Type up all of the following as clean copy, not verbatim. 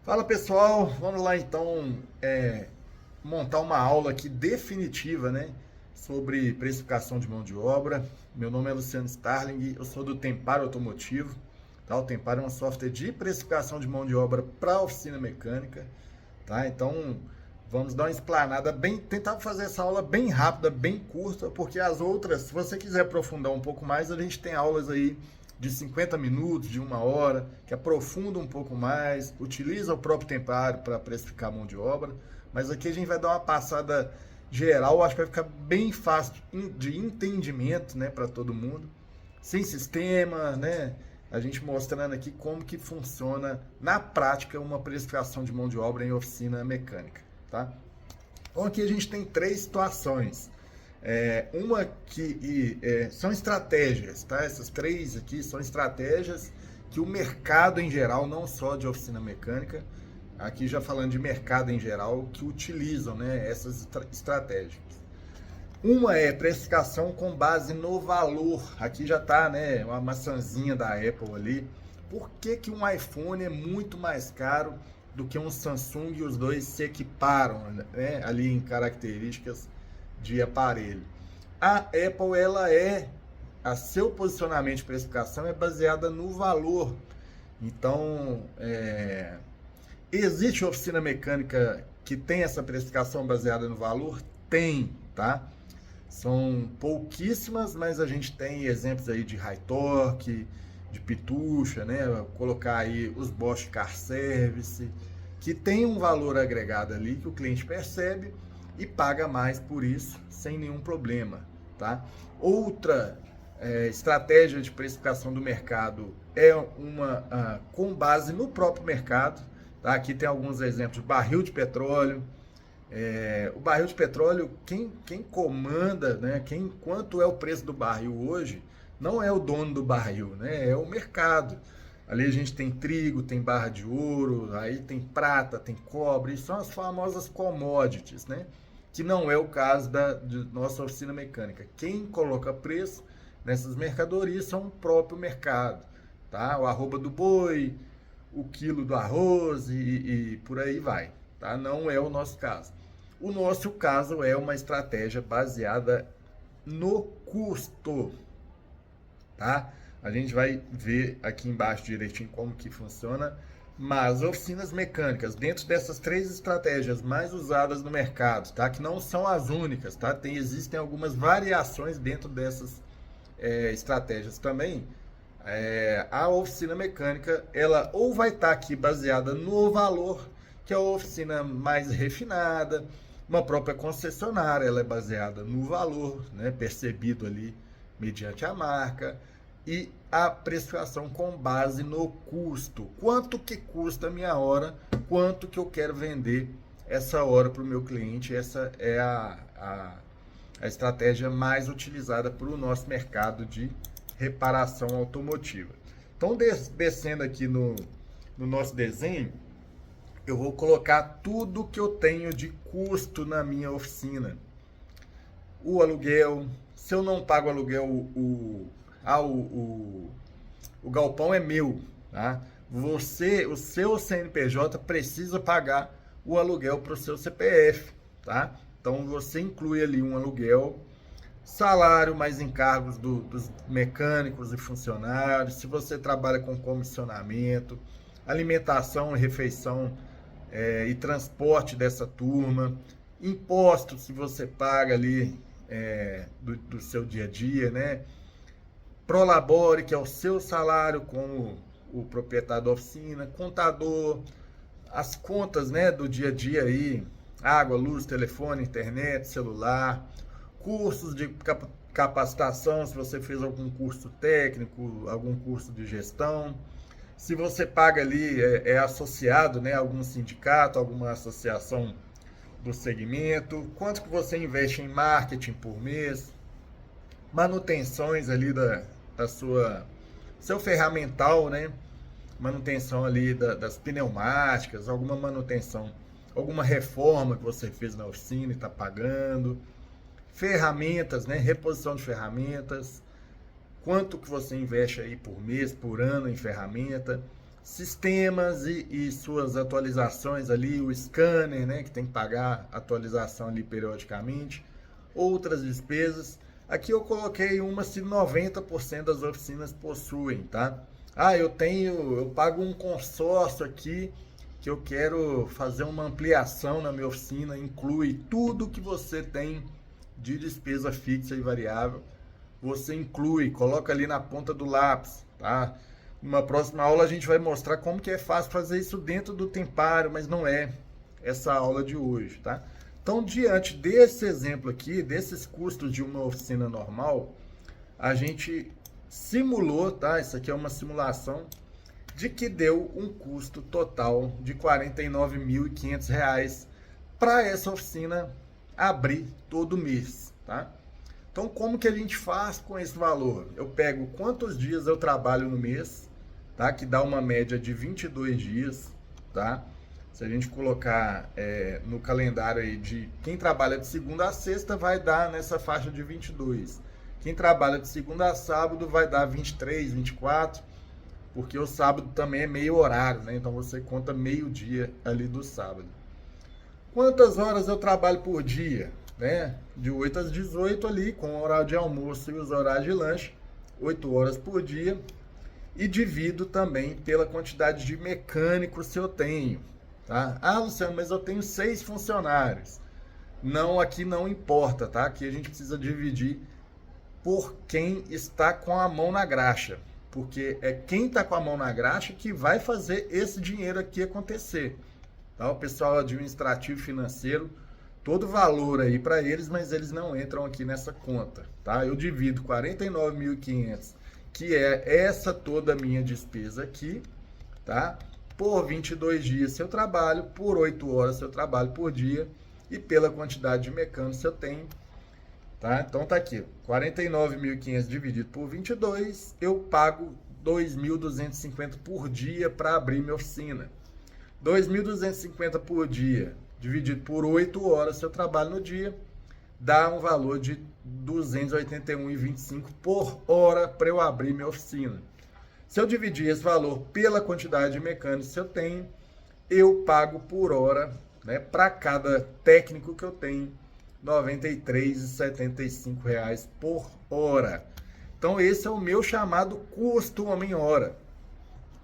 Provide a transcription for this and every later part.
Fala pessoal, vamos lá então montar uma aula aqui definitiva, né, sobre precificação de mão de obra. Meu nome é Luciano Starling, eu sou do Tempar Automotivo. Tá? O Tempar é um software de precificação de mão de obra para oficina mecânica. Tá? Então vamos dar uma explanada tentar fazer essa aula bem rápida, bem curta, porque as outras, se você quiser aprofundar um pouco mais, a gente tem aulas aí de 50 minutos, de 1 hora, que aprofunda um pouco mais, utiliza o próprio templário para precificar a mão de obra, mas aqui a gente vai dar uma passada geral, acho que vai ficar bem fácil de entendimento, né, para todo mundo, sem sistema, né, a gente mostrando aqui como que funciona na prática uma precificação de mão de obra em oficina mecânica, tá? Então aqui a gente tem três situações. Uma que são estratégias, tá? Essas três aqui são estratégias que o mercado em geral, não só de oficina mecânica, aqui já falando de mercado em geral, que utilizam, né, essas estratégias. Uma é precificação com base no valor. Aqui já está, né, uma maçãzinha da Apple ali. Por que que um iPhone é muito mais caro do que um Samsung e os dois se equiparam, né, ali em características de aparelho? A Apple, a seu posicionamento de precificação é baseada no valor. Então, existe oficina mecânica que tem essa precificação baseada no valor? Tem, tá? São pouquíssimas, mas a gente tem exemplos aí de High Torque, de Pitucha, né? Vou colocar aí os Bosch Car Service, que tem um valor agregado ali que o cliente percebe e paga mais por isso, sem nenhum problema, tá? Outra estratégia de precificação do mercado é uma com base no próprio mercado, tá? Aqui tem alguns exemplos de barril de petróleo. O barril de petróleo, quem comanda, né, quanto é o preço do barril hoje, não é o dono do barril, né, é o mercado. Ali a gente tem trigo, tem barra de ouro, aí tem prata, tem cobre, são as famosas commodities, né, que não é o caso de nossa oficina mecânica. Quem coloca preço nessas mercadorias são o próprio mercado, tá? O arroba do boi, o quilo do arroz e por aí vai, tá? Não é o nosso caso. O nosso caso é uma estratégia baseada no custo, tá? A gente vai ver aqui embaixo direitinho como que funciona, mas oficinas mecânicas, dentro dessas três estratégias mais usadas no mercado, tá? Que não são as únicas, tá? Existem algumas variações dentro dessas estratégias também. A oficina mecânica, ela ou vai estar aqui baseada no valor, que é a oficina mais refinada, uma própria concessionária, ela é baseada no valor, né, percebido ali mediante a marca, e a precificação com base no custo. Quanto que custa a minha hora, quanto que eu quero vender essa hora para o meu cliente. Essa é a estratégia mais utilizada para o nosso mercado de reparação automotiva. Então, descendo aqui no nosso desenho, eu vou colocar tudo que eu tenho de custo na minha oficina. O aluguel, se eu não pago aluguel, o galpão é meu, tá? O seu CNPJ precisa pagar o aluguel para o seu CPF, tá? Então você inclui ali um aluguel, salário mais encargos dos mecânicos e funcionários, se você trabalha com comissionamento, alimentação e refeição e transporte dessa turma, impostos se você paga ali do seu dia a dia, né? Prolabore, que é o seu salário como o proprietário da oficina, contador, as contas, né, do dia a dia aí, água, luz, telefone, internet, celular, cursos de capacitação, se você fez algum curso técnico, algum curso de gestão. Se você paga ali, associado, né, a algum sindicato, alguma associação do segmento, quanto que você investe em marketing por mês, manutenções ali da seu ferramental, né, manutenção ali das pneumáticas, alguma manutenção, alguma reforma que você fez na oficina e está pagando, ferramentas, né, reposição de ferramentas, quanto que você investe aí por mês, por ano em ferramenta, sistemas e suas atualizações ali, o scanner, né, que tem que pagar atualização ali periodicamente, outras despesas. Aqui eu coloquei uma se 90% das oficinas possuem, tá? Ah, eu pago um consórcio aqui que eu quero fazer uma ampliação na minha oficina, inclui tudo que você tem de despesa fixa e variável. Você inclui, coloca ali na ponta do lápis, tá? Numa próxima aula a gente vai mostrar como que é fácil fazer isso dentro do Tempário, mas não é essa aula de hoje, tá? Então, diante desse exemplo aqui, desses custos de uma oficina normal, a gente simulou, tá? Isso aqui é uma simulação de que deu um custo total de R$ 49.500 para essa oficina abrir todo mês, tá? Então, como que a gente faz com esse valor? Eu pego quantos dias eu trabalho no mês, tá? Que dá uma média de 22 dias, tá? Se a gente colocar no calendário aí de quem trabalha de segunda a sexta, vai dar nessa faixa de 22. Quem trabalha de segunda a sábado vai dar 23, 24, porque o sábado também é meio horário, né? Então você conta meio dia ali do sábado. Quantas horas eu trabalho por dia? Né? De 8 às 18 ali, com o horário de almoço e os horários de lanche, 8 horas por dia. E divido também pela quantidade de mecânicos que eu tenho. Tá? Ah, Luciano, mas eu tenho 6 funcionários. Não, aqui não importa, tá? Aqui a gente precisa dividir por quem está com a mão na graxa. Porque é quem está com a mão na graxa que vai fazer esse dinheiro aqui acontecer. Tá? O pessoal administrativo e financeiro, todo valor aí para eles, mas eles não entram aqui nessa conta. Tá? Eu divido 49.500, que é essa toda a minha despesa aqui, tá? Por 22 dias se eu trabalho, por 8 horas se eu trabalho por dia e pela quantidade de mecânicos que eu tenho. Tá? Então tá aqui, 49.500 dividido por 22, eu pago 2.250 por dia para abrir minha oficina. 2.250 por dia dividido por 8 horas se eu trabalho no dia, dá um valor de R$ 281,25 por hora para eu abrir minha oficina. Se eu dividir esse valor pela quantidade de mecânicos que eu tenho, eu pago por hora, né, para cada técnico que eu tenho, R$ 93,75 por hora. Então esse é o meu chamado custo homem-hora,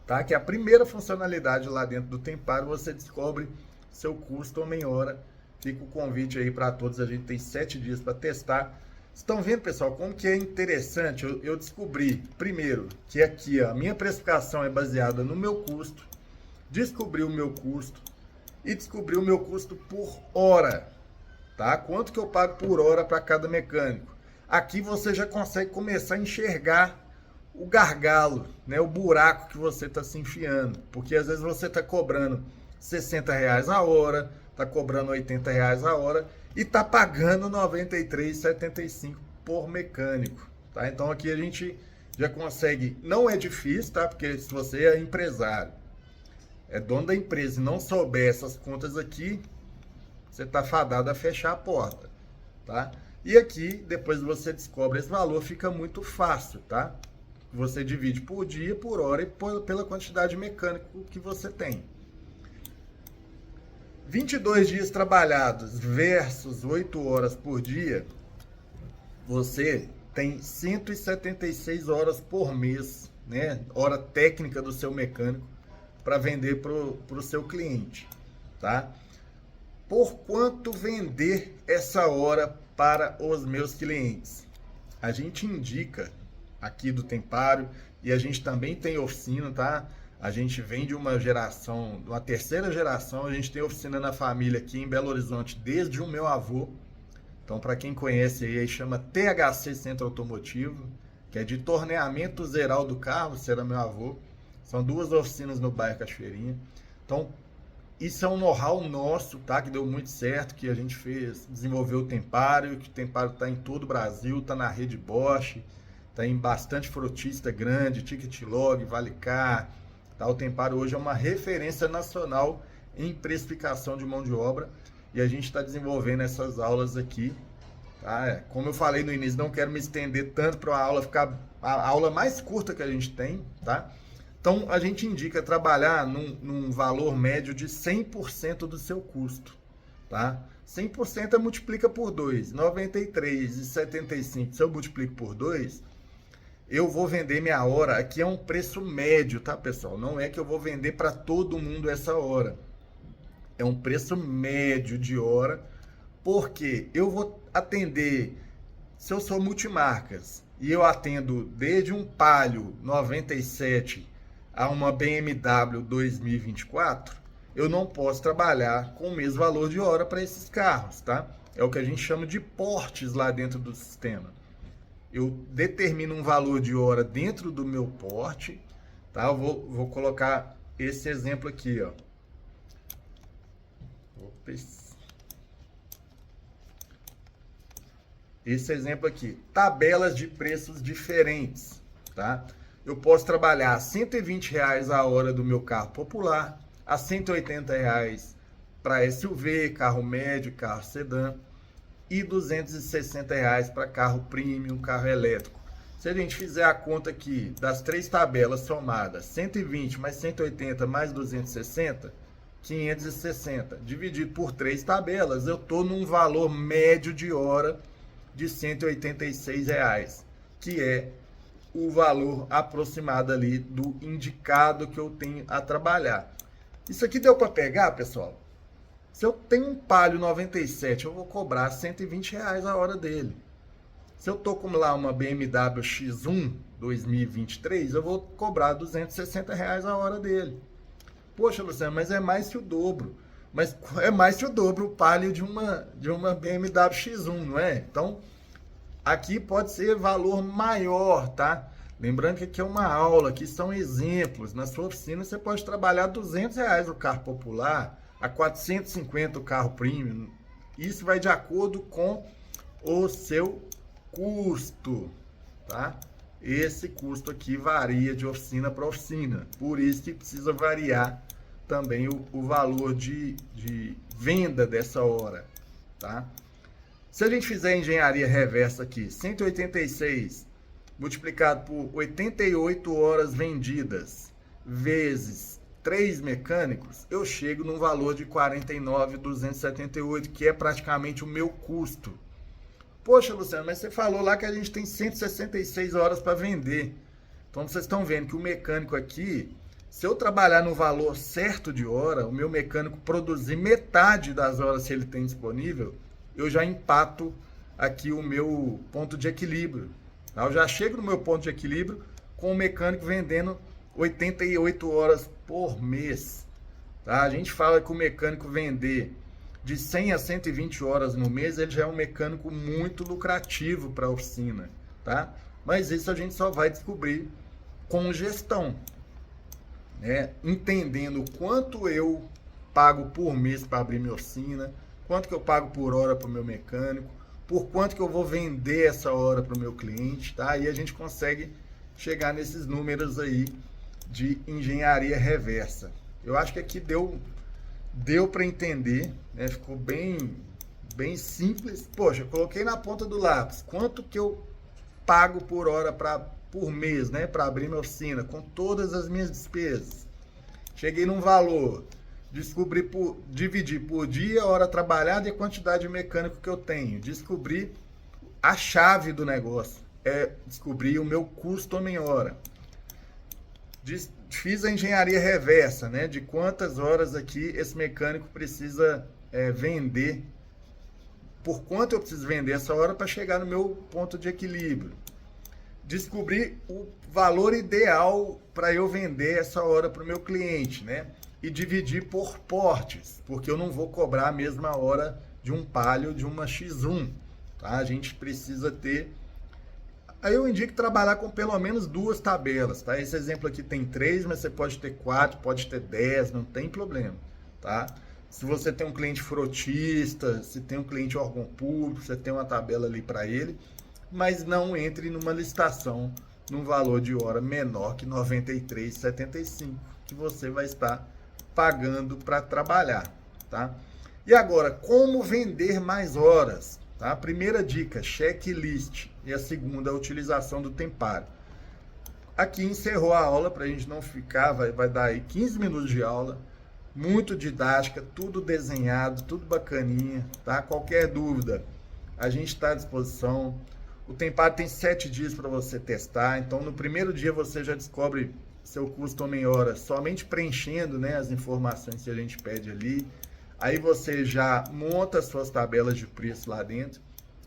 tá? Que é a primeira funcionalidade lá dentro do Tempário, você descobre seu custo homem-hora. Fica o convite aí para todos, a gente tem 7 dias para testar. Estão vendo, pessoal, como que é interessante? Eu descobri, primeiro, que aqui a minha precificação é baseada no meu custo, descobri o meu custo e descobri o meu custo por hora, tá? Quanto que eu pago por hora para cada mecânico. Aqui você já consegue começar a enxergar o gargalo, né? O buraco que você está se enfiando, porque às vezes você está cobrando R$60 a hora, está cobrando R$80 a hora e está pagando R$ 93,75 por mecânico, tá? Então aqui a gente já consegue, não é difícil, tá? Porque se você é empresário, é dono da empresa e não souber essas contas aqui, você está fadado a fechar a porta, tá? E aqui, depois que você descobre esse valor, fica muito fácil, tá? Você divide por dia, por hora e pela quantidade de mecânico que você tem. 22 dias trabalhados versus 8 horas por dia, você tem 176 horas por mês, né? Hora técnica do seu mecânico para vender para o seu cliente, tá? Por quanto vender essa hora para os meus clientes? A gente indica aqui do Tempário e a gente também tem oficina, tá? A gente vem de uma geração, uma terceira geração, a gente tem oficina na família aqui em Belo Horizonte desde o meu avô. Então, para quem conhece aí, chama THC Centro Automotivo, que é de torneamento zeral do carro, esse era meu avô. São 2 oficinas no bairro Cachoeirinha. Então, isso é um know-how nosso, tá? Que deu muito certo, que a gente fez, desenvolveu o Tempário, que o Tempário está em todo o Brasil, está na rede Bosch, está em bastante frotista grande, Ticket Log, Valicar. Tá? O Tempário hoje é uma referência nacional em precificação de mão de obra e a gente está desenvolvendo essas aulas aqui. Tá? Como eu falei no início, não quero me estender tanto para a aula ficar a aula mais curta que a gente tem, tá? Então, a gente indica trabalhar num valor médio de 100% do seu custo, tá? 100% multiplica por 2, 93,75. Se eu multiplico por 2, eu vou vender minha hora. Aqui é um preço médio, tá, pessoal? Não é que eu vou vender para todo mundo essa hora. É um preço médio de hora, porque eu vou atender, se eu sou multimarcas, e eu atendo desde um Palio 97 a uma BMW 2024, eu não posso trabalhar com o mesmo valor de hora para esses carros, tá? É o que a gente chama de portes lá dentro do sistema. Eu determino um valor de hora dentro do meu porte, tá? Eu vou colocar esse exemplo aqui, ó. Esse exemplo aqui, tabelas de preços diferentes, tá? Eu posso trabalhar R$120 a hora do meu carro popular, a R$180 para SUV, carro médio, carro sedã, e R$260 para carro premium, carro elétrico. Se a gente fizer a conta aqui das três tabelas somadas, 120 mais 180 mais 260, 560, dividido por três tabelas, eu estou num valor médio de hora de R$186, que é o valor aproximado ali do indicado que eu tenho a trabalhar. Isso aqui deu para pegar, pessoal? Se eu tenho um Palio 97, eu vou cobrar R$120 a hora dele. Se eu tô com lá uma BMW X1 2023, eu vou cobrar R$260 a hora dele. Poxa, Luciano, mas é mais que o dobro. Mas é mais que o dobro o Palio de uma BMW X1, não é? Então, aqui pode ser valor maior, tá? Lembrando que aqui é uma aula, aqui são exemplos. Na sua oficina você pode trabalhar R$200 o carro popular, a 450 o carro premium. Isso vai de acordo com o seu custo, tá? Esse custo aqui varia de oficina para oficina. Por isso que precisa variar também o valor de venda dessa hora, tá? Se a gente fizer engenharia reversa aqui, 186 multiplicado por 88 horas vendidas vezes 3 mecânicos, eu chego num valor de 49.278, que é praticamente o meu custo. Poxa, Luciano, mas você falou lá que a gente tem 166 horas para vender. Então vocês estão vendo que o mecânico aqui, se eu trabalhar no valor certo de hora, o meu mecânico produzir metade das horas que ele tem disponível, eu já empato aqui o meu ponto de equilíbrio. Eu já chego no meu ponto de equilíbrio com o mecânico vendendo 88 horas por mês. Tá? A gente fala que o mecânico vender de 100 a 120 horas no mês, ele já é um mecânico muito lucrativo para a oficina. Tá? Mas isso a gente só vai descobrir com gestão. Né? Entendendo quanto eu pago por mês para abrir minha oficina, quanto que eu pago por hora para o meu mecânico, por quanto que eu vou vender essa hora para o meu cliente, tá? E a gente consegue chegar nesses números aí de engenharia reversa. Eu acho que aqui deu para entender, né? Ficou bem simples. Poxa, eu coloquei na ponta do lápis quanto que eu pago por hora por mês, né? Para abrir minha oficina, com todas as minhas despesas. Cheguei num valor. Dividir por dia, hora trabalhada e a quantidade de mecânico que eu tenho. Descobrir a chave do negócio. É descobrir o meu custo homem hora. Fiz a engenharia reversa, né? De quantas horas aqui esse mecânico precisa vender. Por quanto eu preciso vender essa hora para chegar no meu ponto de equilíbrio. Descobrir o valor ideal para eu vender essa hora para o meu cliente, né? E dividir por portes, porque eu não vou cobrar a mesma hora de um Palio de uma X1, tá? A gente precisa ter... Aí eu indico trabalhar com pelo menos 2 tabelas, tá? Esse exemplo aqui tem 3, mas você pode ter 4, pode ter 10, não tem problema, tá? Se você tem um cliente frotista, se tem um cliente órgão público, você tem uma tabela ali para ele, mas não entre numa licitação num valor de hora menor que R$ 93,75, que você vai estar pagando para trabalhar, tá? E agora, como vender mais horas? Tá? A primeira dica, checklist, e a segunda, a utilização do tempário. aqui encerrou a aula, para a gente não ficar, vai dar aí 15 minutos de aula, muito didática, tudo desenhado, tudo bacaninha, tá? Qualquer dúvida, a gente está à disposição. O Tempário tem 7 dias para você testar, então no primeiro dia você já descobre seu custo homem-hora somente preenchendo, né, as informações que a gente pede ali. Aí você já monta as suas tabelas de preço lá dentro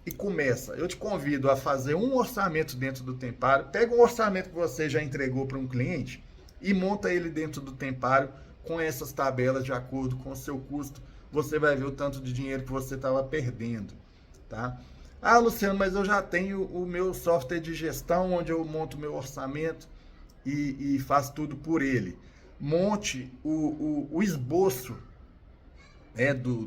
e começa. Eu te convido a fazer um orçamento dentro do Tempário. Pega um orçamento que você já entregou para um cliente e monta ele dentro do Tempário com essas tabelas de acordo com o seu custo. Você vai ver o tanto de dinheiro que você estava perdendo, tá? Ah, Luciano, mas eu já tenho o meu software de gestão onde eu monto o meu orçamento e faço tudo por ele. Monte o esboço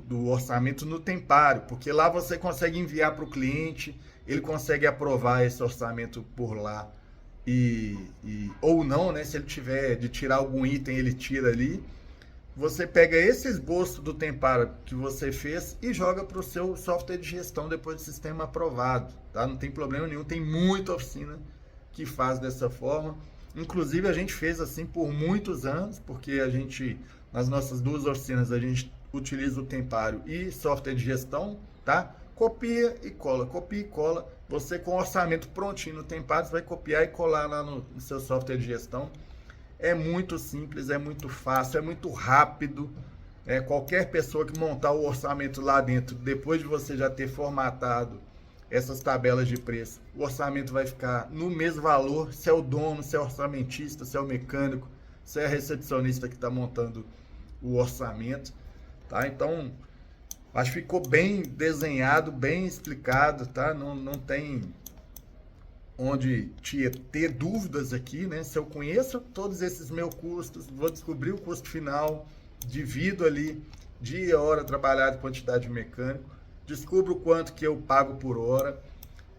do orçamento no Tempário, porque lá você consegue enviar para o cliente, ele consegue aprovar esse orçamento por lá, ou não, né? Se ele tiver de tirar algum item, ele tira ali. Você pega esse esboço do Tempário que você fez e joga para o seu software de gestão depois do sistema aprovado, tá? Não tem problema nenhum, tem muita oficina que faz dessa forma. Inclusive a gente fez assim por muitos anos, porque a gente, nas nossas 2 oficinas, a gente utiliza o Tempário e software de gestão, tá? Copia e cola. Você com o orçamento prontinho no Tempário, você vai copiar e colar lá no seu software de gestão. É muito simples, é muito fácil, é muito rápido. Qualquer pessoa que montar o orçamento lá dentro, depois de você já ter formatado essas tabelas de preço, o orçamento vai ficar no mesmo valor, se é o dono, se é o orçamentista, se é o mecânico, se é a recepcionista que está montando o orçamento, tá? Então, acho que ficou bem desenhado, bem explicado, tá? Não tem onde ter dúvidas aqui, né? Se eu conheço todos esses meus custos, vou descobrir o custo final, divido ali dia, hora trabalhada, quantidade de mecânico, descubro quanto que eu pago por hora,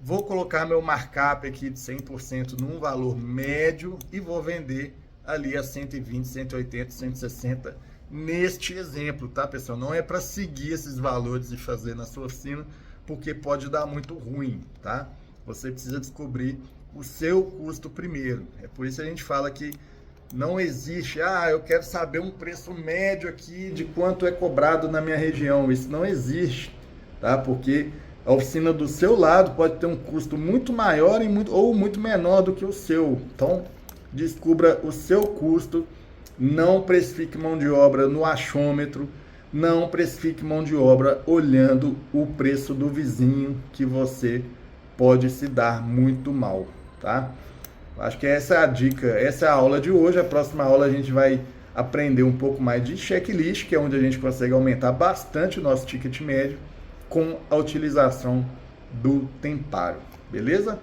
vou colocar meu markup aqui de 100% num valor médio e vou vender ali a 120, 180, 160 neste exemplo, tá, pessoal? Não é para seguir esses valores e fazer na sua oficina, porque pode dar muito ruim, tá? Você precisa descobrir o seu custo primeiro. É por isso que a gente fala que não existe, eu quero saber um preço médio aqui de quanto é cobrado na minha região. Isso não existe, tá? Porque a oficina do seu lado pode ter um custo muito maior ou muito menor do que o seu. Então, descubra o seu custo. Não precifique mão de obra no achômetro. Não precifique mão de obra olhando o preço do vizinho, que você pode se dar muito mal, tá? Acho que essa é a dica, essa é a aula de hoje. A próxima aula a gente vai aprender um pouco mais de checklist, que é onde a gente consegue aumentar bastante o nosso ticket médio com a utilização do Tempário, beleza?